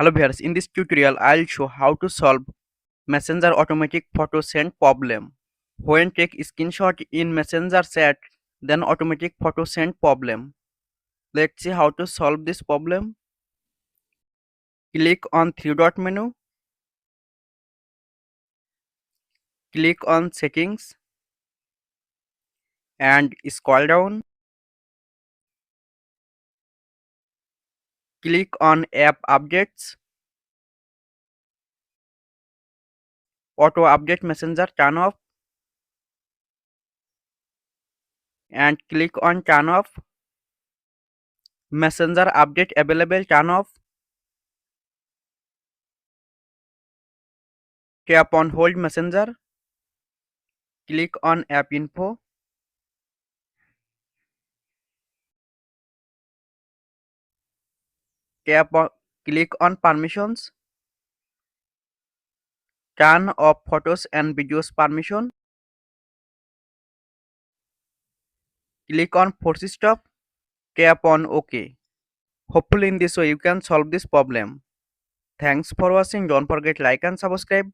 Hello viewers, in this tutorial I'll show how to solve Messenger automatic photo send problem. When take screenshot in Messenger chat, then automatic photo send problem. Let's see how to solve this problem. Click on three dot menu, click on settings and scroll down. Click on app updates, auto update messenger turn off and click on turn off. Messenger update available turn off. Tap on hold messenger. Click on app info. Tap on, click on permissions. Turn off photos and videos permission. Click on force stop. Tap on OK. Hopefully in this way you can solve this problem. Thanks for watching. Don't forget like and subscribe.